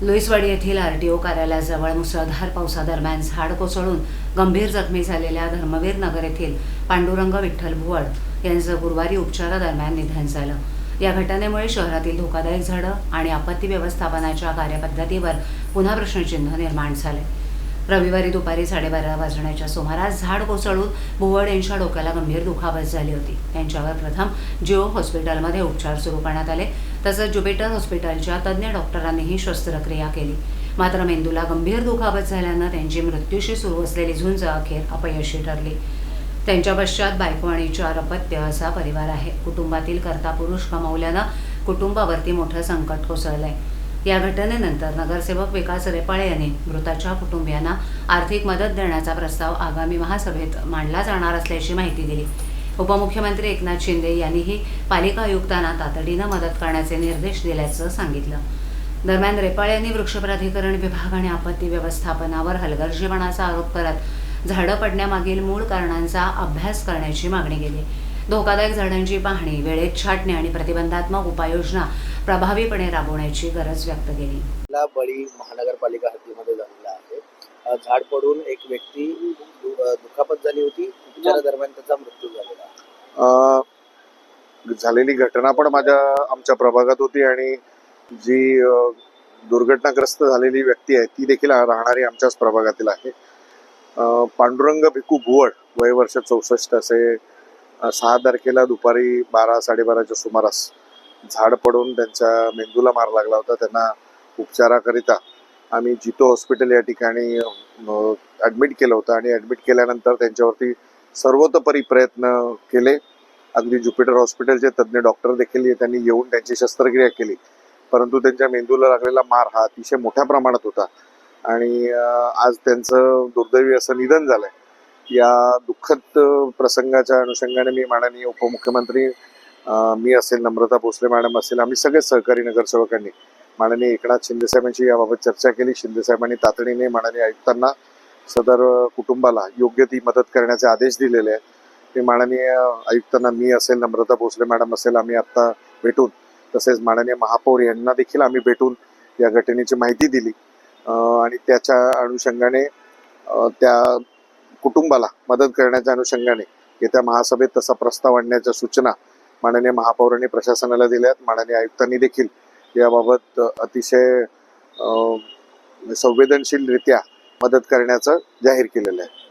लुईसवाडी येथील आरटीओ कार्यालयाजवळ मुसळधार पावसादरम्यान झाड कोसळून गंभीर जखमी झालेल्या धर्मवीर नगर येथील पांडुरंग विठ्ठल भुवड यांचं गुरुवारी उपचारादरम्यान निधन झालं। या घटनेमुळे शहरातील धोकादायक झाडं आणि आपत्ती व्यवस्थापनाच्या कार्यपद्धतीवर पुन्हा प्रश्नचिन्ह निर्माण झाले। रविवारी दुपारी 12:30 वाजण्याच्या सुमारास झाड कोसळून भुवड यांच्या डोक्याला गंभीर दुखापत झाली होती। त्यांच्यावर प्रथम जिओ हॉस्पिटलमध्ये उपचार सुरू करण्यात आले, तसंच ज्युपिटर हॉस्पिटलच्या तज्ज्ञ डॉक्टरांनीही शस्त्रक्रिया केली। मात्र मेंदूला गंभीर दुखापत झाल्यानं त्यांची मृत्यूशी सुरू असलेली झुंज अखेर अपयशी ठरली। त्यांच्या पश्चात बायको आणि 4 अपत्य असा परिवार आहे। कुटुंबातील कर्ता पुरुष गमावल्यानं कुटुंबावरती मोठं संकट कोसळलंय। या घटनेनंतर नगरसेवक विकास रेपाळे यांनी मृताच्या कुटुंबियांना आर्थिक मदत देण्याचा प्रस्ताव आगामी महासभेत मांडला जाणार असल्याची माहिती दिली। उपमुख्यमंत्री एकनाथ शिंदे यांनीही पालिका आयुक्तांना तातडीनं मदत करण्याचे निर्देश दिल्याचं सांगितलं। दरम्यान रेपाळे यांनी वृक्ष प्राधिकरण विभाग आणि आपत्ती व्यवस्थापनावर हलगर्जीपणाचा आरोप करत झाडं पडण्यामागील मूळ कारणांचा अभ्यास करण्याची मागणी केली। धोकादायक झाडांची पाहणी, वेळेत छाटणी आणि प्रतिबंधात्मक उपाययोजना प्रभावीपणे राबवण्याची गरज व्यक्त केली। बळी महानगरपालिका हद्दीमध्ये झालेला आहे। झाड पडून एक व्यक्ती दुखापत झाली होती, उपचारादरम्यान त्याचा मृत्यू झालेला। झालेली घटना पण आमच्या प्रभागात होती आणि जी दुर्घटनाग्रस्त झालेली व्यक्ती आहे ती देखील राहणारी आमच्याच प्रभागातील आहे। पांडुरंग भिकू भुवड, वय वर्ष 64 असे 6 तारखेला दुपारी 12-12:30च्या सुमारास झाड पडून त्यांच्या मेंदूला मार लागला होता। त्यांना उपचाराकरिता आम्ही जितो हॉस्पिटल या ठिकाणी ॲडमिट केलं होतं आणि ॲडमिट केल्यानंतर त्यांच्यावरती सर्वतोपरी प्रयत्न केले। अगदी ज्युपिटर हॉस्पिटलचे तज्ज्ञ डॉक्टर देखील त्यांनी येऊन त्यांची शस्त्रक्रिया केली, परंतु त्यांच्या मेंदूला लागलेला मार हा अतिशय मोठ्या प्रमाणात होता आणि आज त्यांचं दुर्दैवी असं निधन झालंय। या दुःखद प्रसंगाच्या अनुषंगाने मी माननीय उपमुख्यमंत्री मी असेल, नम्रता भोसले मॅडम असेल, आम्ही सगळे सहकारी नगरसेवकांनी माननीय एकनाथ शिंदे साहेबांशी याबाबत चर्चा केली। शिंदे साहेबांनी तातडीने माननीय आयुक्तांना सदर कुटुंबाला योग्य ती मदत करण्याचे आदेश दिलेले आहेत। मी माननीय आयुक्तांना मी असेल, नम्रता भोसले मॅडम असेल, आम्ही आत्ता भेटून, तसेच माननीय महापौर यांना देखील आम्ही भेटून या घटनेची माहिती दिली आणि त्याच्या अनुषंगाने त्या कुटुंबाला मदत करण्याच्या अनुषंगाने येत्या महासभेत तसा प्रस्ताव आणण्याच्या सूचना माननीय महापौरांनी प्रशासनाला दिल्यात। माननीय आयुक्तांनी देखील याबाबत अतिशय संवेदनशीलरित्या मदत करण्याचं जाहीर केलेलं आहे।